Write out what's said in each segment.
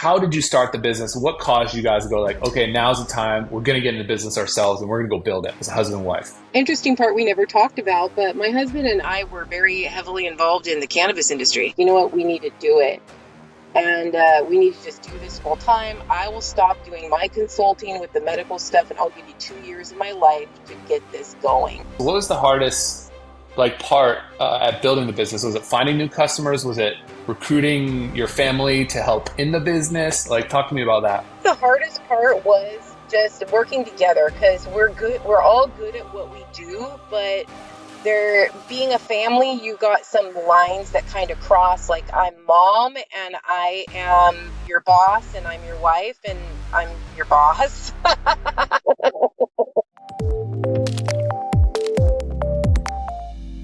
how did you start the business? What caused you guys to go like, okay, now's the time. We're going to get into business ourselves and we're going to go build it as a husband and wife? Interesting part we never talked about, but my husband and I were very heavily involved in the cannabis industry. You know what? We need to do it. And we need to just do this full time. I will stop doing my consulting with the medical stuff and I'll give you 2 years of my life to get this going. What was the hardest part at building the business? Was it finding new customers? Was it recruiting your family to help in the business? Like, talk to me about that. The hardest part was just working together because we're all good at what we do, but being a family, you got some lines that kind of cross, like I'm mom and I am your boss and I'm your wife and I'm your boss.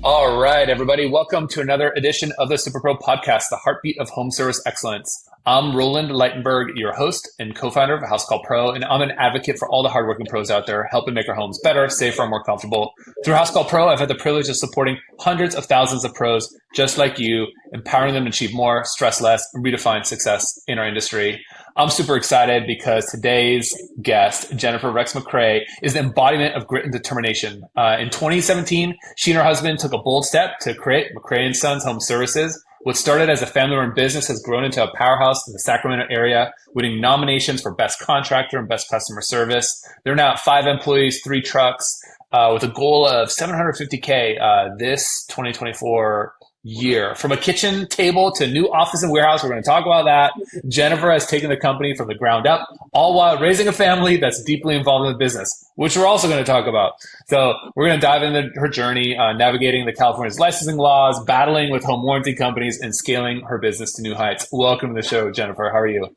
All right, everybody. Welcome to another edition of the Superpro podcast, the heartbeat of home service excellence. I'm Roland Leitenberg, your host and co-founder of A House Called Pro, and I'm an advocate for all the hardworking pros out there, helping make our homes better, safer, and more comfortable. Through A House Called Pro, I've had the privilege of supporting hundreds of thousands of pros just like you, empowering them to achieve more, stress less, and redefine success in our industry. I'm super excited because today's guest, Jennifer Rex-McCray, is the embodiment of grit and determination. In 2017, she and her husband took a bold step to create McCray Sons Home Services. What started as a family-run business has grown into a powerhouse in the Sacramento area, winning nominations for Best Contractor and Best Customer Service. They're now at 5 employees, 3 trucks, with a goal of $750K this 2024 year. From a kitchen table to new office and warehouse, we're going to talk about that. Jennifer has taken the company from the ground up, all while raising a family that's deeply involved in the business, which we're also going to talk about. So we're going to dive into her journey, navigating the California's licensing laws, battling with home warranty companies, and scaling her business to new heights. Welcome to the show, Jennifer. How are you?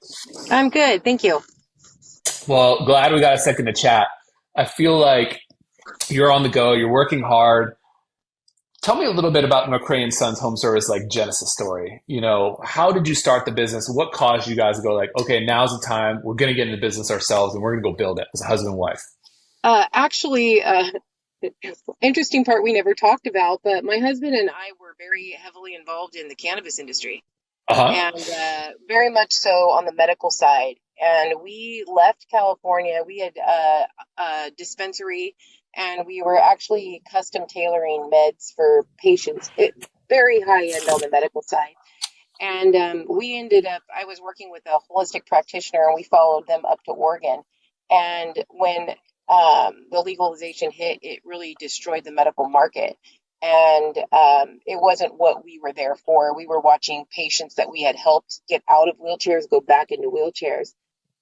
I'm good. Thank you. Well, glad we got a second to chat. I feel like you're on the go. You're working hard. Tell me a little bit about McCray Sons Home Service, like Genesis story. You know, how did you start the business? What caused you guys to go like, okay, now's the time. We're going to get into business ourselves and we're going to go build it as a husband and wife? Interesting part we never talked about, but my husband and I were very heavily involved in the cannabis industry. And very much so on the medical side. And we left California. We had a dispensary, and we were actually custom tailoring meds for patients, very high end on the medical side. And we ended up, I was working with a holistic practitioner, and we followed them up to Oregon. And when the legalization hit, it really destroyed the medical market. And it wasn't what we were there for. We were watching patients that we had helped get out of wheelchairs go back into wheelchairs.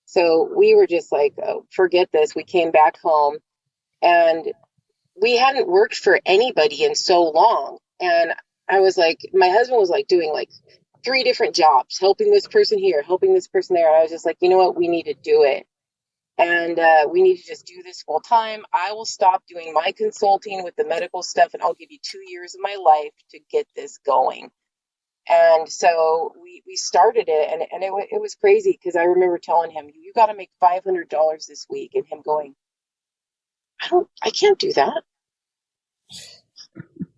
So we were just like, oh, forget this. We came back home, and we hadn't worked for anybody in so long. And I was like, my husband was like doing like 3 different jobs, helping this person here, helping this person there. And I was just like, you know what? We need to do it. And we need to just do this full time. I will stop doing my consulting with the medical stuff, and I'll give you 2 years of my life to get this going. And so we started it, and it was crazy because I remember telling him, you got to make $500 this week, and him going, I can't do that.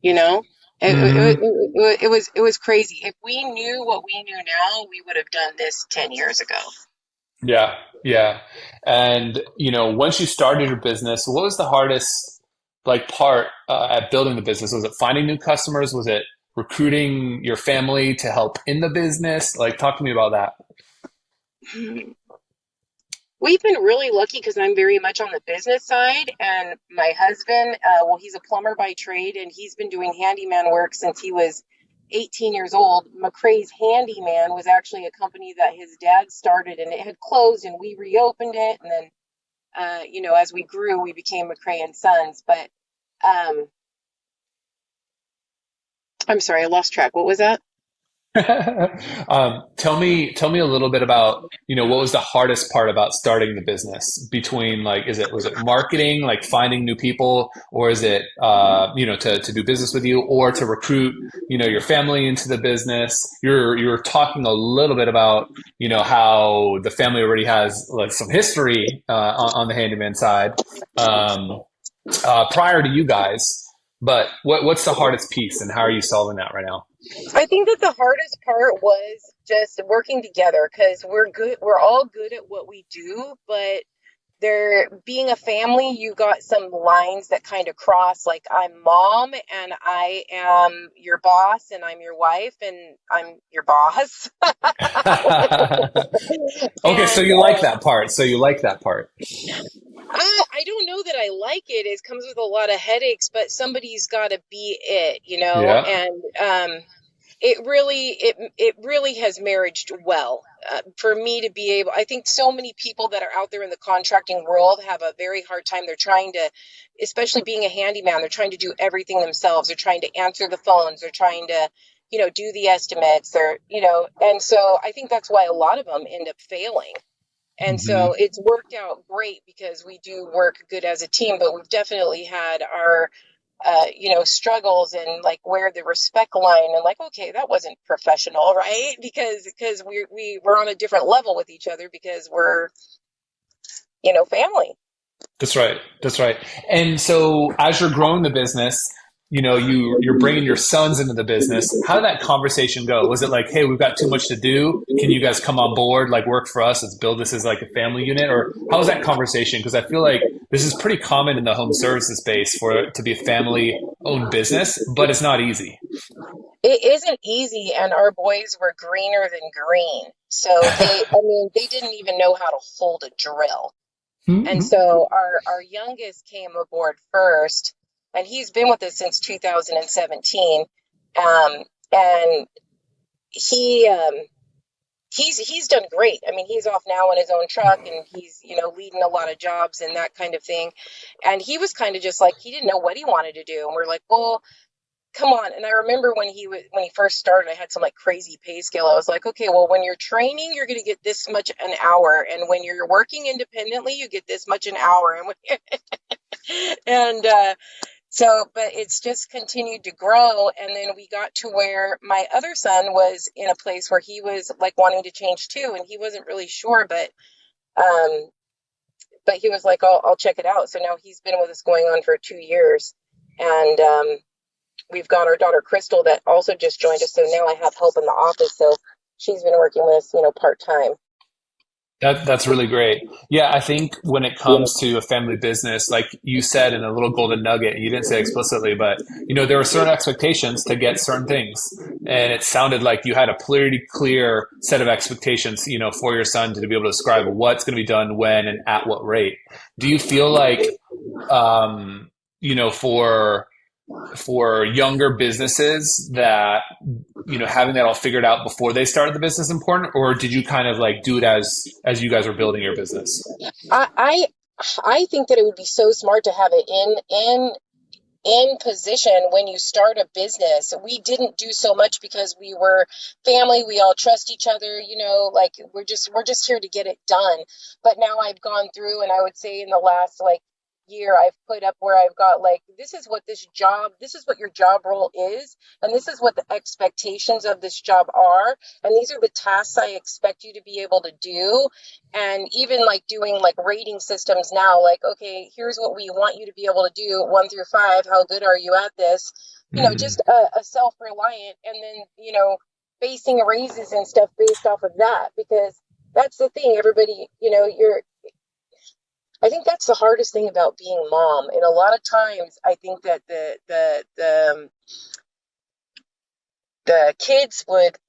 You know, it was crazy. If we knew what we knew now, we would have done this 10 years ago. Yeah. And, you know, once you started your business, what was the hardest part at building the business? Was it finding new customers? Was it recruiting your family to help in the business? Like, talk to me about that. We've been really lucky because I'm very much on the business side, and my husband, he's a plumber by trade, and he's been doing handyman work since he was 18 years old. McCray's Handyman was actually a company that his dad started, and it had closed, and we reopened it. And then, as we grew, we became McCray and Sons. But I'm sorry, I lost track. What was that? Tell me a little bit about, what was the hardest part about starting the business between was it marketing, like finding new people, or is it, to do business with you or to recruit, your family into the business? You're talking a little bit about, how the family already has like some history, on the handyman side, prior to you guys, but what's the hardest piece and how are you solving that right now? I think that the hardest part was just working together because we're all good at what we do, but there being a family, you got some lines that kind of cross, like I'm mom and I am your boss and I'm your wife and I'm your boss. Okay, so And you like that part. So you like that part. I don't know that I like it. It comes with a lot of headaches, but somebody's got to be it, Yeah. and it really has marriaged well, for me to be able. I think so many people that are out there in the contracting world have a very hard time. They're trying to, especially being a handyman, they're trying to do everything themselves. They're trying to answer the phones. They're trying to, do the estimates, or, and so I think that's why a lot of them end up failing. And Hmm. so it's worked out great because we do work good as a team, but we've definitely had our struggles and like where the respect line and like, okay, that wasn't professional, right? Because we're on a different level with each other because we're, family. That's right. That's right. And so as you're growing the business, you're bringing your sons into the business. How did that conversation go? Was it like, hey, we've got too much to do. Can you guys come on board, like work for us? Let's build this as like a family unit. Or how was that conversation? Because I feel like this is pretty common in the home services space for it to be a family owned business, but it's not easy. It isn't easy, and our boys were greener than green. So they didn't even know how to hold a drill. And Mhm. so our youngest came aboard first, and he's been with us since 2017. And he he's done great. I mean, he's off now in his own truck, and he's leading a lot of jobs and that kind of thing. And he was kind of just like he didn't know what he wanted to do, and we're like, well, come on. And I remember when he first started, I had some like crazy pay scale. I was like, okay, well, when you're training, you're going to get this much an hour, and when you're working independently, you get this much an hour. And but it's just continued to grow. And then we got to where my other son was in a place where he was like wanting to change too, and he wasn't really sure, um, but he was like, I'll check it out. So now he's been with us going on for 2 years, and we've got our daughter Crystal that also just joined us. So now I have help in the office. So she's been working with us, part time. That's really great. Yeah, I think when it comes to a family business, like you said in a little golden nugget, you didn't say explicitly, but there were certain expectations to get certain things. And it sounded like you had a pretty clear set of expectations, for your son to be able to describe what's going to be done when and at what rate. Do you feel like, um, for younger businesses that having that all figured out before they started the business important, or did you kind of like do it as you guys were building your business? I, I I think that it would be so smart to have it in position when you start a business. We didn't do so much because we were family. We all trust each other, like we're just here to get it done. But now I've gone through, and I would say in the last like year, I've put up where I've got like, this is what your job role is, and this is what the expectations of this job are, and these are the tasks I expect you to be able to do. And even like doing like rating systems now, like, okay, here's what we want you to be able to do, 1 through 5. How good are you at this? Mm. Just a self-reliant, and then, basing raises and stuff based off of that, because that's the thing. Everybody, I think that's the hardest thing about being mom. And a lot of times I think that the kids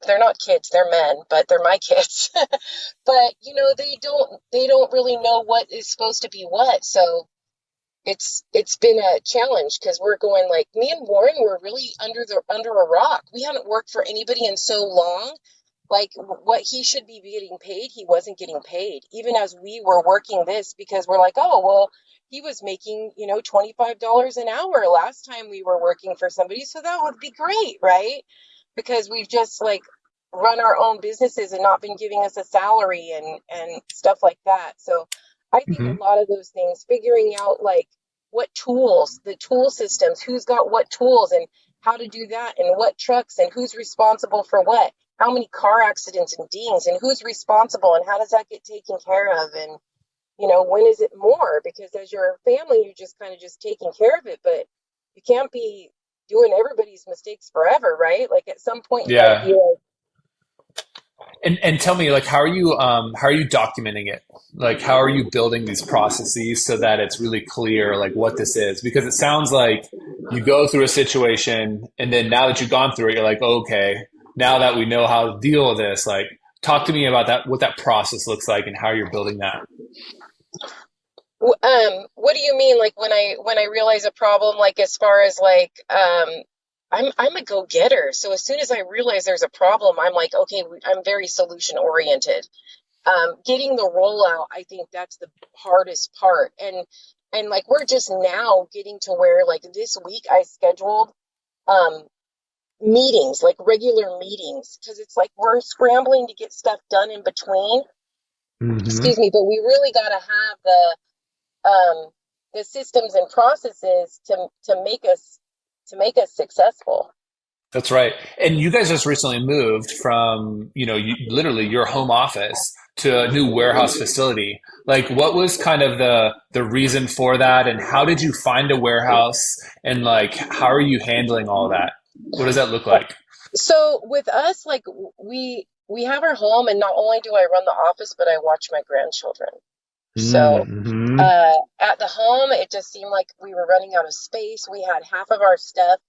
they're not kids, they're men, but they're my kids. But they don't really know what is supposed to be what. So it's been a challenge because we're going, like, me and Warren were really under a rock. We haven't worked for anybody in so long. Like, what he should be getting paid, he wasn't getting paid, even as we were working this, because we're like, oh, well, he was making, $25 an hour last time we were working for somebody. So that would be great, right? Because we've just like run our own businesses and not been giving us a salary and stuff like that. So I think a Mhm. lot of those things, figuring out like what tools, the tool systems, who's got what tools and how to do that, and what trucks, and who's responsible for what, how many car accidents and dings, and who's responsible, and how does that get taken care of, and when is it more? Because as your family, you're just kind of just taking care of it, but you can't be. doing everybody's mistakes forever, right? Like at some point you got to Yeah. be like, And tell me, like, how are you documenting it? Like, how are you building these processes so that it's really clear, like, what this is? Because it sounds like you go through a situation, and then now that you've gone through it, you're like, okay, now that we know how to deal with this, like, talk to me about that, what that process looks like, and how you're building that. what do you mean? Like when I realize a problem, like as far as like, I'm a go-getter. So as soon as I realize there's a problem, I'm like, okay, I'm very solution oriented. Getting the rollout, I think that's the hardest part. And like we're just now getting to where like this week I scheduled um meetings, like regular meetings, because it's like we're scrambling to get stuff done in between. Excuse Hmm. me, but we really got to have the systems and processes to make us successful. That's right. And you guys just recently moved from, literally your home office to a new warehouse facility. Like, what was kind of the reason for that, and how did you find a warehouse, and like, how are you handling all that? What does that look like? So with us, like we have our home, and not only do I run the office, but I watch my grandchildren. So Mm-hmm. at the home, it just seemed like we were running out of space. We had half of our stuff,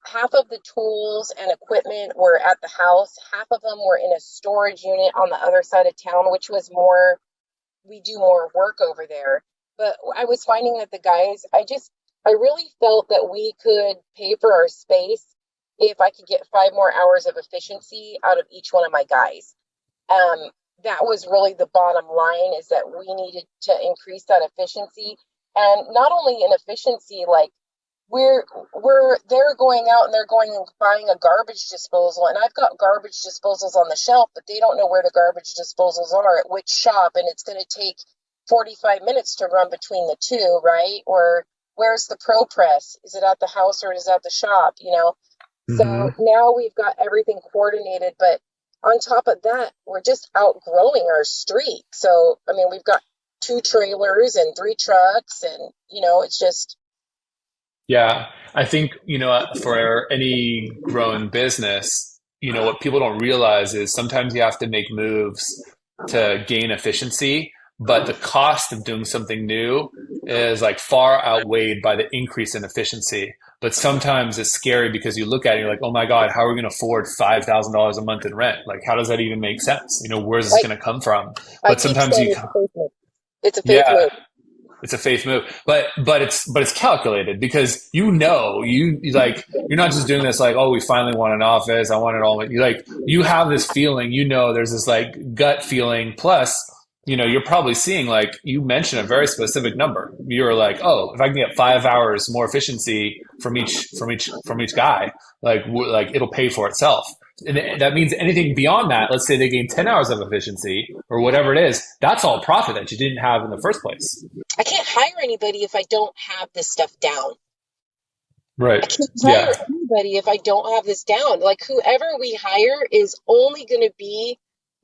half of the tools and equipment were at the house, half of them were in a storage unit on the other side of town, which was more, we do more work over there. But I was finding that the guys, I really felt that we could pay for our space if I could get 5 more hours of efficiency out of each one of my guys. Um, that was really the bottom line, is that we needed to increase that efficiency. And not only in efficiency, like we're they're going out and they're going and buying a garbage disposal, and I've got garbage disposals on the shelf, but they don't know where the garbage disposals are at which shop, and it's going to take 45 minutes to run between the two, right? Or where's the pro press? Is it at the house or is it at the shop, so Mm-hmm. now we've got everything coordinated, but on top of that, we're just outgrowing our street. So I mean, we've got 2 trailers and 3 trucks, and it's just. Yeah, I think, for any growing business, what people don't realize is sometimes you have to make moves to gain efficiency, but the cost of doing something new is like far outweighed by the increase in efficiency. But sometimes it's scary because you look at it, you're like, oh my God, how are we going to afford $5,000 a month in rent? Like, how does that even make sense? Where's this I, going to come from? I But keep sometimes saying you, it's a faith move. It's a faith yeah, move. it's a faith move, but it's calculated because like you're not just doing this like, oh, we finally want an office. I want it all. You like, you have this feeling, there's this like gut feeling. Plus, you're probably seeing, like you mentioned, a very specific number. You're like, oh, if I can get 5 hours more efficiency from each guy, like it'll pay for itself. And that means anything beyond that, let's say they gain 10 hours of efficiency or whatever it is, that's all profit that you didn't have in the first place. I can't hire anybody if I don't have this stuff down. Right. I can't Yeah. hire anybody if I don't have this down. Like whoever we hire is only going to be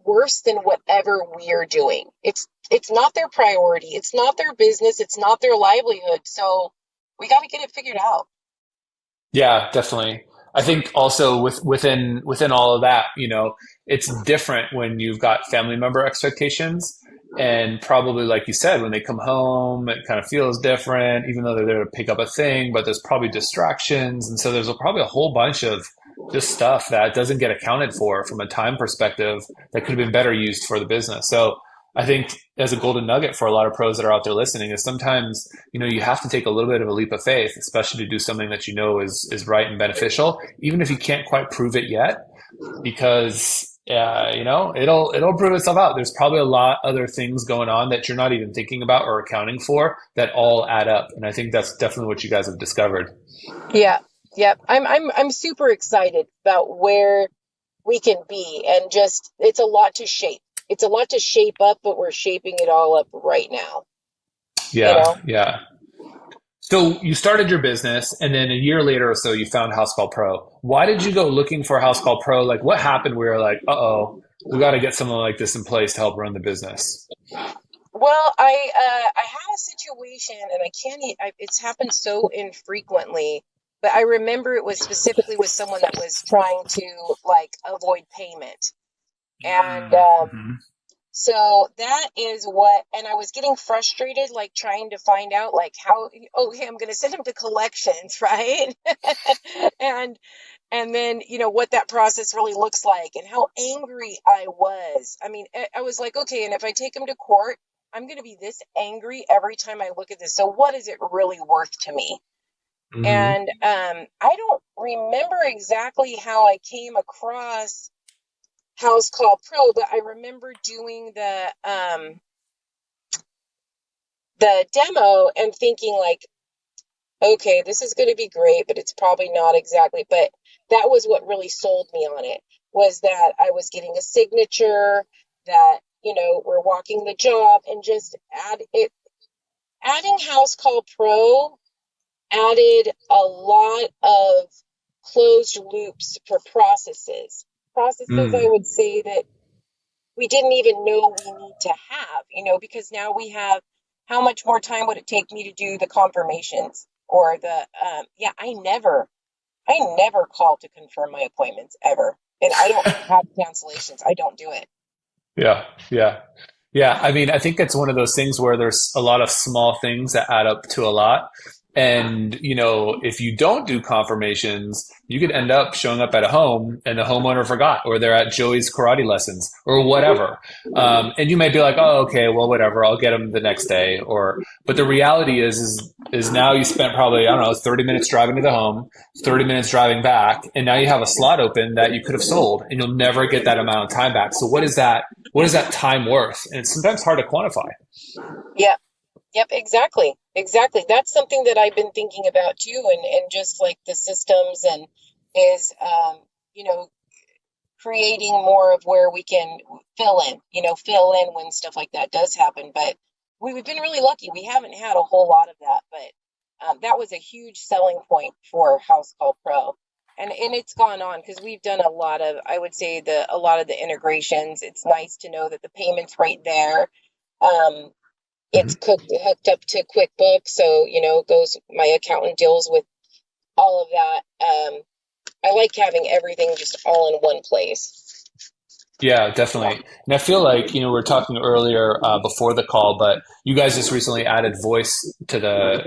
worse than whatever we're doing. It's not their priority. It's not their business. It's not their livelihood. So we got to get it figured out. Yeah, definitely. I think also within all of that, it's different when you've got family member expectations. And probably, like you said, when they come home, it kind of feels different, even though they're there to pick up a thing, but there's probably distractions. And so there's probably a whole bunch of just stuff that doesn't get accounted for from a time perspective that could have been better used for the business. So I think as a golden nugget for a lot of pros that are out there listening is sometimes, you have to take a little bit of a leap of faith, especially to do something that is right and beneficial, even if you can't quite prove it yet, because it'll prove itself out. There's probably a lot other things going on that you're not even thinking about or accounting for that all add up. And I think that's definitely what you guys have discovered. Yeah. Yep. I'm super excited about where we can be, and just it's a lot to shape. It's a lot to shape up, but we're shaping it all up right now, you Yeah, know? yeah. So you started your business, and then a year later or so, you found House Call Pro. Why did you go looking for House Call Pro? Like, what happened where you're like, uh-oh, we got to get something like this in place to help run the business? Well, I had a situation, and I can't. It's happened so infrequently. but I remember it was specifically with someone that was trying to like avoid payment. And so that is what, and I was getting frustrated, like trying to find out like how, okay, I'm going to send him to collections, right? And then, what that process really looks like and how angry I was. I mean, I was like, okay, and if I take him to court, I'm going to be this angry every time I look at this. So what is it really worth to me? And I don't remember exactly how I came across House Call Pro, but I remember doing the demo and thinking like, okay, this is going to be great, but it's probably not exactly. But that was what really sold me on it, was that I was getting a signature, that, we're walking the job, and just adding House Call Pro added a lot of closed loops for processes. I would say that we didn't even know we need to have, because now we have, how much more time would it take me to do the confirmations or the, I never call to confirm my appointments ever. And I don't have cancellations. I don't do it. Yeah, yeah. Yeah, I mean, I think it's one of those things where there's a lot of small things that add up to a lot. And, if you don't do confirmations, you could end up showing up at a home and the homeowner forgot, or they're at Joey's karate lessons or whatever. And you might be like, oh, okay, well, whatever, I'll get them the next day. But the reality is now you spent probably, I don't know, 30 minutes driving to the home, 30 minutes driving back, and now you have a slot open that you could have sold, and you'll never get that amount of time back. So what is that? What is that time worth? And it's sometimes hard to quantify. Yeah. Yep, exactly. That's something that I've been thinking about too, and just like the systems, and is, creating more of where we can fill in when stuff like that does happen. But we've been really lucky. We haven't had a whole lot of that, but that was a huge selling point for House Call Pro. And it's gone on because we've done a lot of, I would say, a lot of the integrations. It's nice to know that the payment's right there. It's hooked up to QuickBooks, so my accountant deals with all of that. I like having everything just all in one place. Yeah, definitely. And I feel like, we were talking earlier before the call, but you guys just recently added voice to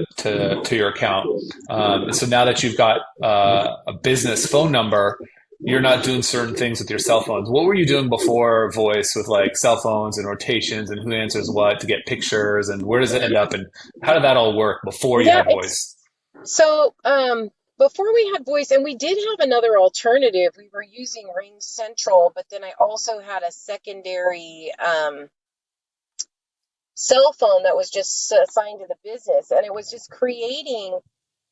your account. And so now that you've got a business phone number, you're not doing certain things with your cell phones. What were you doing before voice with like cell phones and rotations and who answers what to get pictures, and where does it end up, and how did that all work before you had voice? So, before we had voice, and we did have another alternative, we were using Ring Central, but then I also had a secondary cell phone that was just assigned to the business, and it was just creating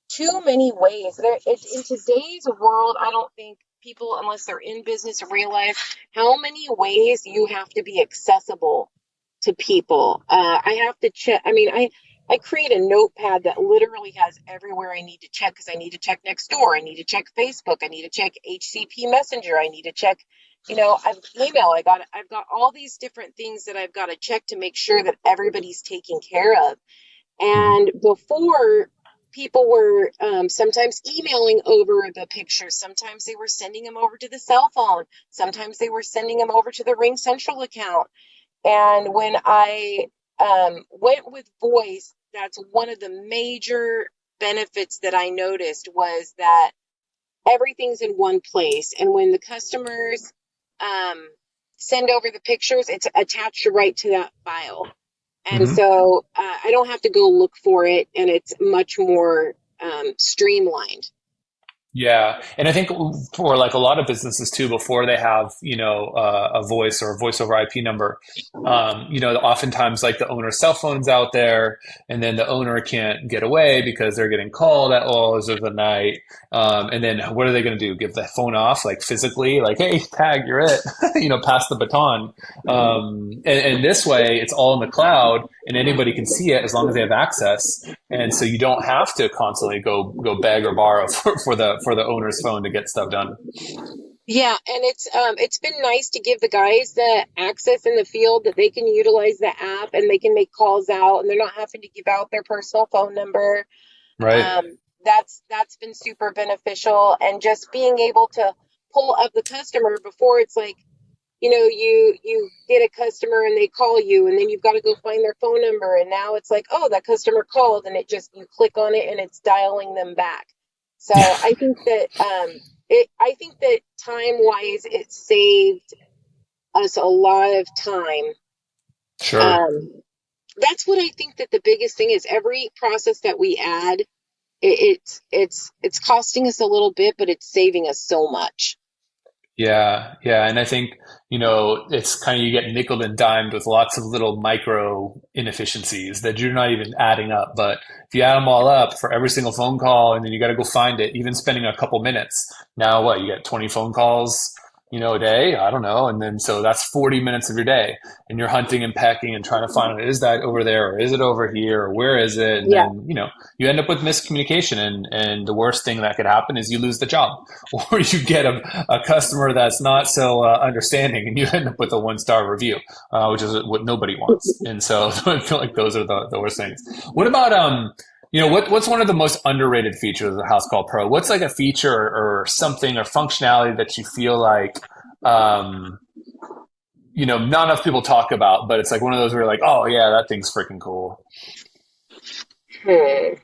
too many ways. In today's world, I don't think people, unless they're in business, realize how many ways you have to be accessible to people. I have to check. I mean, I create a notepad that literally has everywhere I need to check, because I need to check Nextdoor, I need to check Facebook, I need to check HCP Messenger, I need to check, I've email. I've got all these different things that I've got to check to make sure that everybody's taken care of. And before, people were sometimes emailing over the pictures. Sometimes they were sending them over to the cell phone. Sometimes they were sending them over to the Ring Central account. And when I went with voice, that's one of the major benefits that I noticed, was that everything's in one place. And when the customers send over the pictures, it's attached right to that file. And so I don't have to go look for it, and it's much more streamlined. Yeah, and I think for like a lot of businesses too, before they have a voice or a voice over IP number, oftentimes like the owner's cell phone's out there, and then the owner can't get away because they're getting called at all hours of the night. And then what are they going to do? Give the phone off like physically, like, hey, tag, you're it, pass the baton. And this way, it's all in the cloud, and anybody can see it as long as they have access. And so you don't have to constantly go beg or borrow for the owner's phone to get stuff done. Yeah, and it's been nice to give the guys the access in the field that they can utilize the app, and they can make calls out, and they're not having to give out their personal phone number. Right. that's been super beneficial. And just being able to pull up the customer before it's like, you get a customer and they call you, and then you've got to go find their phone number. And now it's like, oh, that customer called, and you click on it and it's dialing them back. So I think that, I think that time wise, it saved us a lot of time. Sure. That's what I think that the biggest thing is. Every process that we add, it's costing us a little bit, but it's saving us so much. Yeah, yeah. And I think, it's kind of you get nickel and dimed with lots of little micro inefficiencies that you're not even adding up. But if you add them all up for every single phone call and then you got to go find it, even spending a couple minutes, now what, you get 20 phone calls, a day? I don't know. And then so that's 40 minutes of your day. And you're hunting and pecking and trying to find is that over there or is it over here or where is it? And Yeah. then, you end up with miscommunication. And the worst thing that could happen is you lose the job or you get a customer that's not so understanding and you end up with a 1-star review, which is what nobody wants. And so I feel like those are the worst things. What about, what's one of the most underrated features of the House Call Pro? What's like a feature or something or functionality that you feel like, not enough people talk about, but it's like one of those where you're like, oh yeah, that thing's freaking cool. I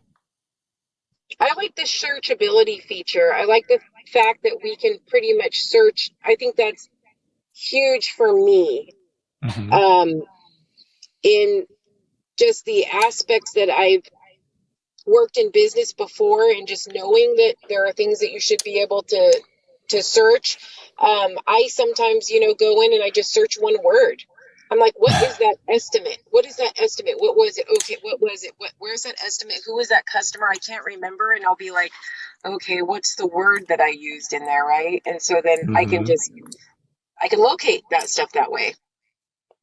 like the searchability feature. I like the fact that we can pretty much search. I think that's huge for me. Mm-hmm. In just the aspects that I've worked in business before, and just knowing that there are things that you should be able to search. I sometimes, go in and I just search one word. I'm like, what is that estimate? What is that estimate? What was it? Okay, what was it? Where's that estimate? Who is that customer? I can't remember. And I'll be like, okay, what's the word that I used in there, right? And so then I can locate that stuff that way.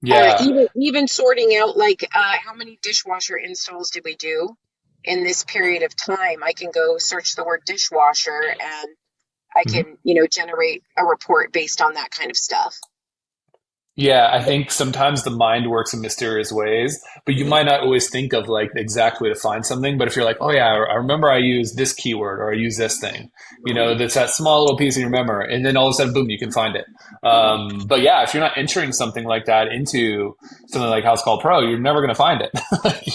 Yeah. Even sorting out like how many dishwasher installs did we do in this period of time? I can go search the word dishwasher and I can, generate a report based on that kind of stuff. Yeah, I think sometimes the mind works in mysterious ways, but you might not always think of like the exact way to find something. But if you're like, oh yeah, I remember I used this keyword or I used this thing, that's that small little piece you remember, and then all of a sudden, boom, you can find it. But yeah, if you're not entering something like that into something like House Call Pro, you're never going to find it.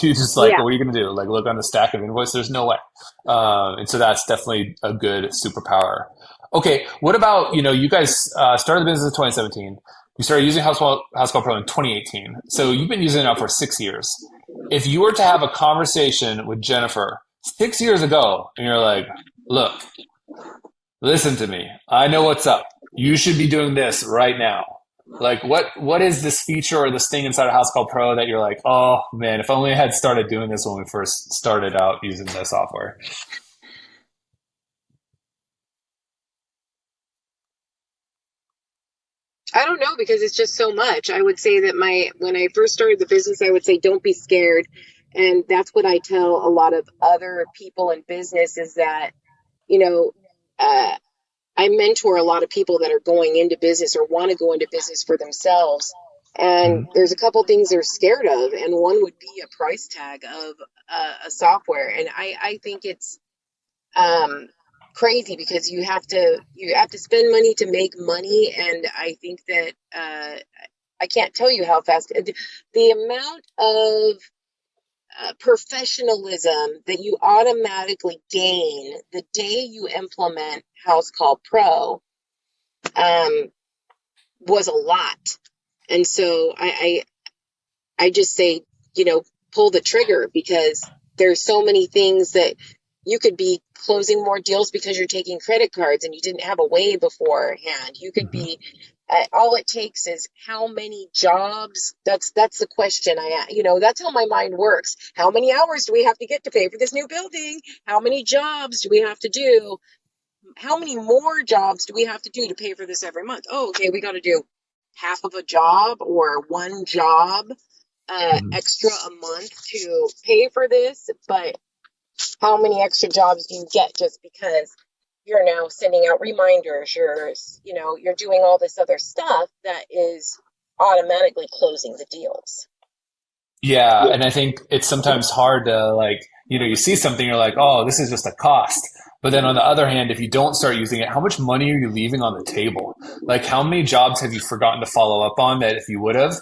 You just like, Yeah. what are you going to do? Like look on the stack of invoice? There's no way. And so that's definitely a good superpower. Okay, what about, you guys started the business in 2017. You started using House Call Pro in 2018. So you've been using it now for 6 years. If you were to have a conversation with Jennifer 6 years ago and you're like, look, listen to me. I know what's up. You should be doing this right now. Like what is this feature or this thing inside of House Call Pro that you're like, oh man, if only I had started doing this when we first started out using the software? I don't know, because it's just so much. I would say that when I first started the business, I would say, don't be scared. And that's what I tell a lot of other people in business is that, I mentor a lot of people that are going into business or want to go into business for themselves. And there's a couple things they're scared of. And one would be a price tag of a software. And I think it's, crazy because you have to spend money to make money. And I think that I can't tell you how fast the amount of professionalism that you automatically gain the day you implement House Call Pro was a lot. And so I just say, pull the trigger, because there's so many things that you could be closing more deals because you're taking credit cards and you didn't have a way beforehand. You could be, all it takes is how many jobs. That's the question that's how my mind works. How many hours do we have to get to pay for this new building? How many jobs do we have to do? How many more jobs do we have to do to pay for this every month? Oh, okay. We got to do half of a job or one job extra a month to pay for this. But how many extra jobs do you get just because you're now sending out reminders, you're doing all this other stuff that is automatically closing the deals. Yeah, and I think it's sometimes hard to like You see something, you're like, oh, this is just a cost. But then on the other hand, if you don't start using it, how much money are you leaving on the table? Like, how many jobs have you forgotten to follow up on that if you would have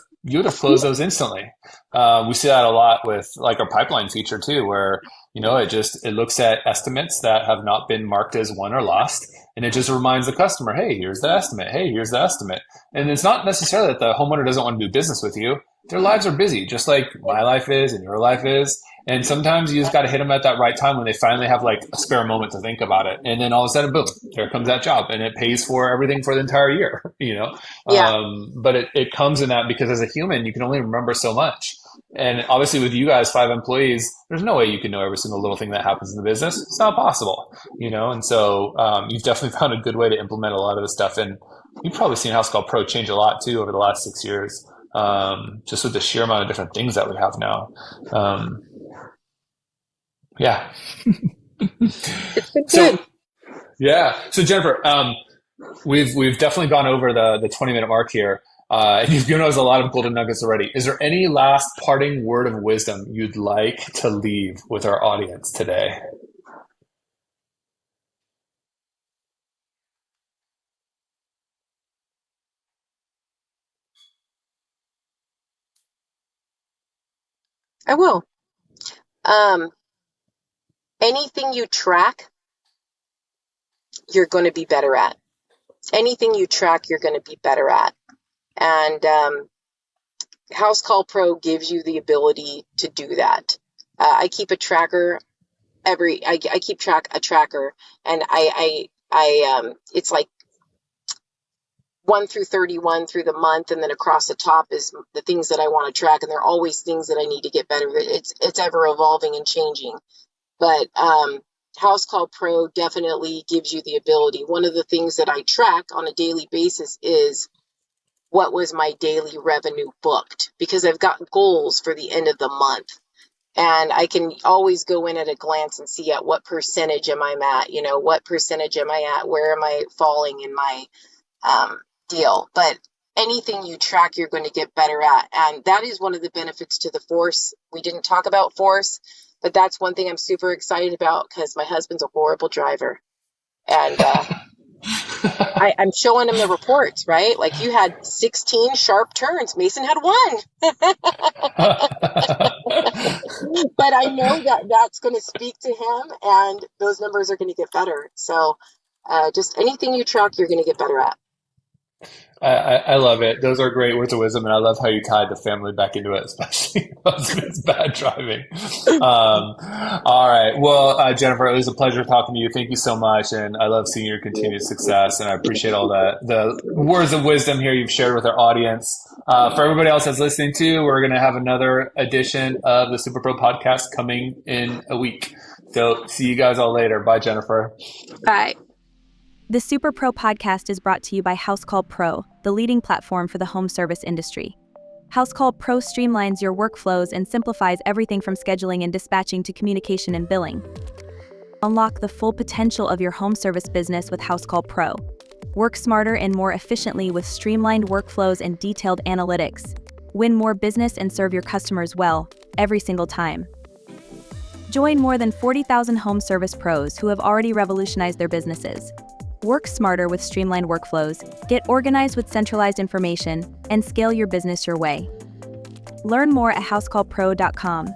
closed those instantly? We see that a lot with like our pipeline feature too, where, it looks at estimates that have not been marked as won or lost. And it just reminds the customer, hey, here's the estimate. Hey, here's the estimate. And it's not necessarily that the homeowner doesn't want to do business with you. Their lives are busy, just like my life is and your life is. And sometimes you just got to hit them at that right time when they finally have like a spare moment to think about it. And then all of a sudden, boom, there comes that job, and it pays for everything for the entire year, Yeah. But it comes in that because as a human, you can only remember so much. And obviously with you guys, 5 employees, there's no way you can know every single little thing that happens in the business. It's not possible, And so you've definitely found a good way to implement a lot of this stuff. And you've probably seen House Call Pro change a lot too over the last 6 years, just with the sheer amount of different things that we have now. Yeah. It's been good. Yeah. So Jennifer, we've definitely gone over the 20-minute mark here. And you've given us a lot of golden nuggets already. Is there any last parting word of wisdom you'd like to leave with our audience today? I will. Anything you track, you're going to be better at. Anything you track, you're going to be better at. And House Call Pro gives you the ability to do that. I keep a tracker I keep a tracker, and I it's like 1 through 31 through the month, and then across the top is the things that I want to track, and there are always things that I need to get better. It's ever evolving and changing. But House Call Pro definitely gives you the ability. One of the things that I track on a daily basis is what was my daily revenue booked, because I've got goals for the end of the month. And I can always go in at a glance and see at what percentage am I at, what percentage am I at, where am I falling in my deal. But anything you track, you're going to get better at. And that is one of the benefits to the force. We didn't talk about force, but that's one thing I'm super excited about, because my husband's a horrible driver. And I'm showing him the reports, right? Like, you had 16 sharp turns. Mason had 1. But I know that that's going to speak to him, and those numbers are going to get better. So just anything you track, you're going to get better at. I love it. Those are great words of wisdom, and I love how you tied the family back into it, especially husband's bad driving. All right. Well, Jennifer, it was a pleasure talking to you. Thank you so much, and I love seeing your continued success, and I appreciate all the words of wisdom here you've shared with our audience. For everybody else that's listening to, we're going to have another edition of the Superpro podcast coming in a week. So see you guys all later. Bye, Jennifer. Bye. The Superpro podcast is brought to you by House Call Pro, the leading platform for the home service industry. House Call Pro streamlines your workflows and simplifies everything from scheduling and dispatching to communication and billing. Unlock the full potential of your home service business with House Call Pro. Work smarter and more efficiently with streamlined workflows and detailed analytics. Win more business and serve your customers well, every single time. Join more than 40,000 home service pros who have already revolutionized their businesses. Work smarter with streamlined workflows, get organized with centralized information, and scale your business your way. Learn more at housecallpro.com.